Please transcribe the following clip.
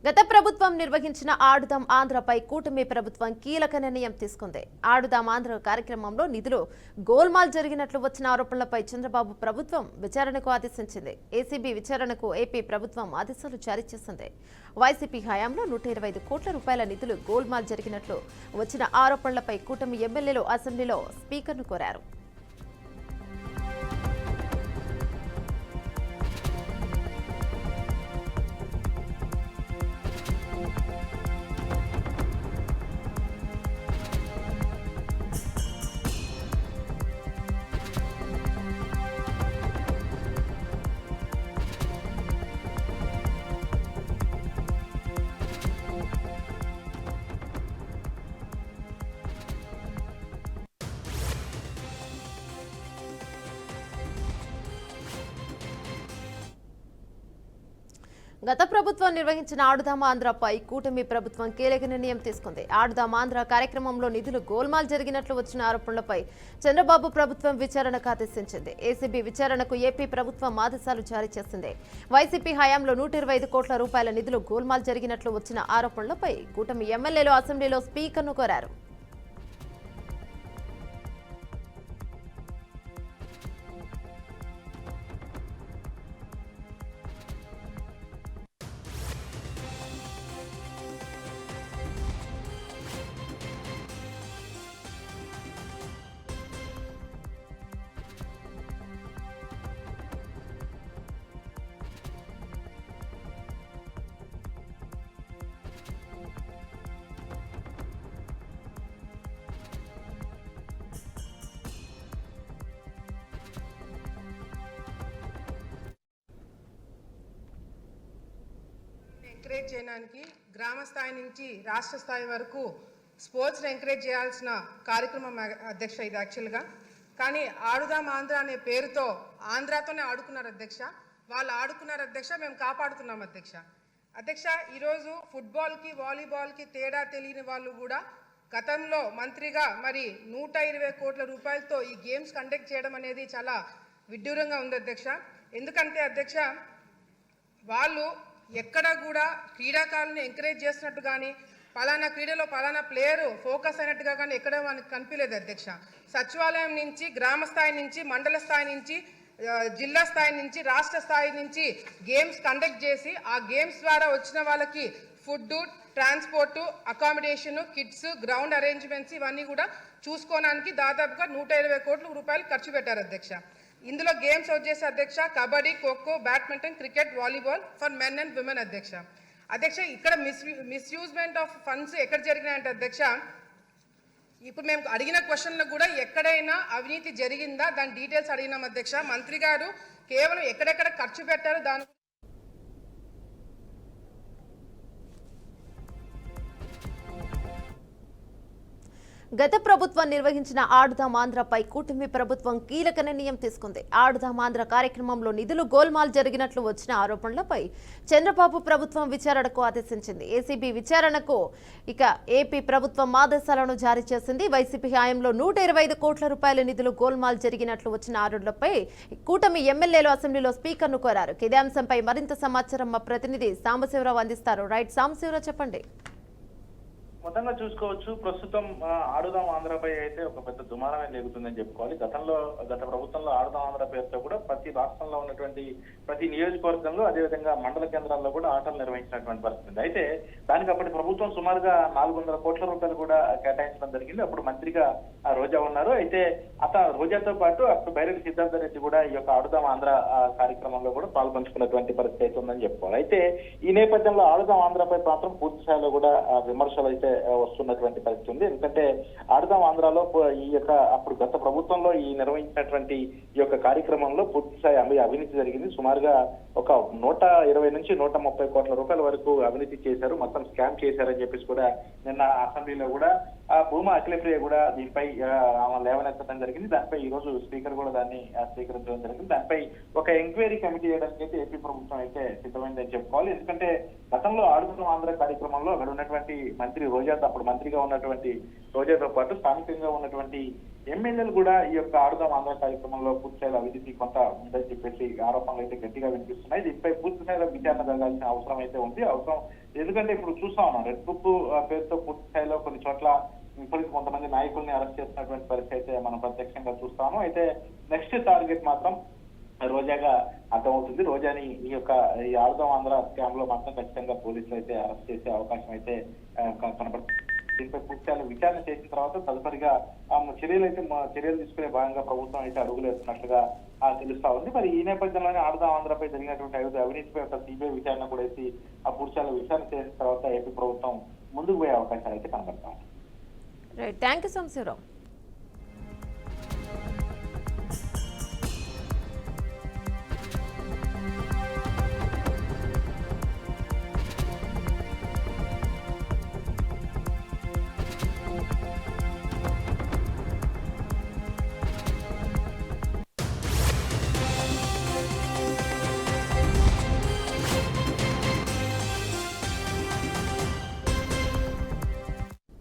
గత ప్రభుత్వం నిర్వహించిన ఆడుదాం ఆంధ్రపై కూటమి ప్రభుత్వం కీలక నిర్ణయం తీసుకుంది. ఆడుదాం ఆంధ్ర కార్యక్రమంలో నిధులు గోల్మాల్ జరిగినట్లు వచ్చిన ఆరోపణలపై చంద్రబాబు ప్రభుత్వం విచారణకు ఆదేశించింది. ఏసీబీ విచారణకు ఏపీ ప్రభుత్వం ఆదేశాలు జారీ చేసింది. వైసీపీ హయాంలో 125 కోట్ల రూపాయల నిధులు గోల్మాల్ జరిగినట్లు వచ్చిన ఆరోపణలపై కూటమి ఎమ్మెల్యేలు అసెంబ్లీలో స్పీకర్ను కోరారు. గత ప్రభుత్వం నిర్వహించిన ఆడుదాం ఆంధ్రపై కూటమి ప్రభుత్వం కీలక నిర్ణయం తీసుకుంది. ఆడుదాం ఆంధ్ర కార్యక్రమంలో నిధులు గోల్మాల్ జరిగినట్లు వచ్చిన ఆరోపణలపై చంద్రబాబు ప్రభుత్వం విచారణకు ఆదేశించింది. ఏసీబీ విచారణకు ఏపీ ప్రభుత్వం ఆదేశాలు జారీ చేసింది. వైసీపీ హయాంలో 125 కోట్ల రూపాయల నిధులు గోల్మాల్ జరిగినట్లు వచ్చిన ఆరోపణలపై కూటమి ఎమ్మెల్యేలు అసెంబ్లీలో స్పీకర్ను కోరారు. ఎంకరేజ్ చేయడానికి గ్రామ స్థాయి నుంచి రాష్ట్ర స్థాయి వరకు స్పోర్ట్స్ని ఎంకరేజ్ చేయాల్సిన కార్యక్రమం అధ్యక్ష ఇది యాక్చువల్గా. కానీ ఆడుదాం ఆంధ్ర అనే పేరుతో ఆంధ్రాతోనే ఆడుకున్నారు అధ్యక్ష. వాళ్ళు ఆడుకున్నారు అధ్యక్ష, మేము కాపాడుతున్నాం అధ్యక్ష. అధ్యక్ష, ఈరోజు ఫుట్బాల్కి వాలీబాల్కి తేడా తెలియని వాళ్ళు కూడా గతంలో మంత్రిగా మరి 120 కోట్ల రూపాయలతో ఈ గేమ్స్ కండక్ట్ చేయడం అనేది చాలా విడ్డూరంగా ఉంది అధ్యక్ష. ఎందుకంటే అధ్యక్ష, వాళ్ళు ఎక్కడ కూడా క్రీడాకారులను ఎంకరేజ్ చేసినట్టు కానీ పలానా క్రీడలో పలానా ప్లేయరు ఫోకస్ అయినట్టుగా కానీ ఎక్కడ మనకు కనిపించలేదు అధ్యక్ష. సచివాలయం నుంచి గ్రామ స్థాయి నుంచి మండల స్థాయి నుంచి జిల్లా స్థాయి నుంచి రాష్ట్ర స్థాయి నుంచి గేమ్స్ కండక్ట్ చేసి ఆ గేమ్స్ ద్వారా వచ్చిన వాళ్ళకి food, transport, accommodation, kits, ground arrangements ఇవన్నీ కూడా చూసుకోవడానికి దాదాపుగా 120 కోట్ల రూపాయలు ఖర్చు పెట్టారు అధ్యక్ష. ఇందులో గేమ్స్ వచ్చేసి అధ్యక్ష kabaddi, kho kho, badminton, cricket, volleyball for men and women అధ్యక్ష. అధ్యక్ష, ఇక్కడ మిస్యూజ్మెంట్ ఆఫ్ ఫండ్స్ ఎక్కడ జరిగినాయంటే అధ్యక్ష, ఇప్పుడు మేము అడిగిన క్వశ్చన్లకు కూడా ఎక్కడైనా అవినీతి జరిగిందా దాని డీటెయిల్స్ అడిగినాం అధ్యక్ష. మంత్రి గారు కేవలం ఎక్కడెక్కడ ఖర్చు పెట్టారు దాని గత ప్రభుత్వం నిర్వహించిన ఆడుదాం ఆంధ్రపై కూటమి ప్రభుత్వం కీలక నిర్ణయం తీసుకుంది. ఆడుదాం ఆంధ్ర కార్యక్రమంలో నిధులు గోల్మాల్ జరిగినట్లు వచ్చిన ఆరోపణలపై చంద్రబాబు ప్రభుత్వం విచారణకు ఆదేశించింది. ఏసీబీ విచారణకు ఏపీ ప్రభుత్వం ఆదేశాలను జారీ చేసింది. వైసీపీ హయాంలో 125 కోట్ల రూపాయల నిధులు గోల్మాల్ జరిగినట్లు వచ్చిన ఆరోపణలపై కూటమి ఎమ్మెల్యేలు అసెంబ్లీలో స్పీకర్ను కోరారు. ఇదే అంశంపై మరింత సమాచారం మా ప్రతినిధి సాంబశివరావు అందిస్తారు. రైట్ సాంబశివరావు, చెప్పండి. మొత్తంగా చూసుకోవచ్చు, ప్రస్తుతం ఆడుదాం ఆంధ్రపై అయితే ఒక పెద్ద దుమారమే లేగుతుందని చెప్పుకోవాలి. గత ప్రభుత్వంలో ఆడుదాం ఆంధ్ర పేరుతో కూడా ప్రతి రాష్ట్రంలో ఉన్నటువంటి ప్రతి నియోజకవర్గంలో అదేవిధంగా మండల కేంద్రాల్లో కూడా ఆటలు నిర్వహించినటువంటి పరిస్థితి. అయితే దానికి అప్పటి ప్రభుత్వం సుమారుగా 400 కోట్ల రూపాయలు కూడా కేటాయించడం జరిగింది. అప్పుడు మంత్రిగా రోజా ఉన్నారు. అయితే రోజాతో పాటు అప్పుడు బైరెడ్డి సిద్ధార్థ రెడ్డి కూడా ఈ యొక్క ఆడుదాం ఆంధ్ర కార్యక్రమంలో కూడా పాల్పంచుకున్నటువంటి పరిస్థితి అయితే ఉందని చెప్పుకోవాలి. అయితే ఈ నేపథ్యంలో ఆడుదాం ఆంధ్రపై మాత్రం పూర్తి స్థాయిలో కూడా విమర్శలు అయితే వస్తున్నటువంటి పరిస్థితి ఉంది. ఎందుకంటే ఆడుదాం ఆంధ్రాలో ఈ యొక్క అప్పుడు గత ప్రభుత్వంలో ఈ నిర్వహించినటువంటి ఈ యొక్క కార్యక్రమంలో పూర్తి స్థాయి అవినీతి జరిగింది. సుమారుగా ఒక 120 నుంచి 130 కోట్ల రూపాయల వరకు అవినీతి చేశారు, మొత్తం స్కామ్ చేశారని చెప్పేసి కూడా నిన్న అసెంబ్లీలో కూడా భూమా అఖిలప్రియ కూడా దీనిపై లేవనెత్తడం జరిగింది. దానిపై ఈ రోజు స్పీకర్ కూడా దాన్ని స్వీకరించడం జరిగింది. దానిపై ఒక ఎంక్వైరీ కమిటీ చేయడానికి అయితే ఏపీ ప్రభుత్వం అయితే సిద్ధమైందని చెప్పుకోవాలి. ఎందుకంటే గతంలో ఆడుదాం ఆంధ్ర కార్యక్రమంలో అక్కడ ఉన్నటువంటి మంత్రి రోజా, అప్పుడు మంత్రిగా ఉన్నటువంటి రోజాతో పాటు స్థానికంగా ఉన్నటువంటి ఎమ్మెల్యేలు కూడా ఈ యొక్క ఆడుదాం ఆంధ్ర కార్యక్రమంలో పూర్తి స్థాయిలో అవినీతి కొంత ఉందని చెప్పేసి ఆరోపణలు అయితే గట్టిగా వినిపిస్తున్నాయి. దీనిపై పూర్తి స్థాయిలో విచారణ జరగాల్సిన అవసరం అయితే ఉంది. అవసరం ఎందుకంటే ఇప్పుడు చూస్తా ఉన్నాం రెడ్ బుక్ పేరుతో పూర్తి స్థాయిలో కొన్ని చోట్ల ఇప్పటికి కొంతమంది నాయకుల్ని అరెస్ట్ చేసినటువంటి పరిస్థితి అయితే మనం ప్రత్యక్షంగా చూస్తాము. అయితే నెక్స్ట్ టార్గెట్ మాత్రం రోజాగా అర్థమవుతుంది. రోజాని ఈ ఆడుదాం ఆంధ్ర స్కామ్ లో మాత్రం ఖచ్చితంగా పోలీసులు అయితే అరెస్ట్ చేసే అవకాశం అయితే కనపడుతుంది. దీనిపై పూర్తిగా విచారణ చేసిన తర్వాత తదుపరిగా చర్యలు తీసుకునే భాగంగా ప్రభుత్వం అయితే అడుగులు వేస్తున్నట్లుగా తెలుస్తా ఉంది. మరి ఈ నేపథ్యంలోనే ఆడుదాం ఆంధ్రపై జరిగినటువంటి అవినీతిపై ఒక సిబిఐ విచారణ కూడా వేసి ఆ పూర్తిగా విచారణ చేసిన తర్వాత ఏపీ ప్రభుత్వం ముందుకు పోయే అవకాశాలు అయితే కనబడతాయి. Right, thank you సోమశివరావు.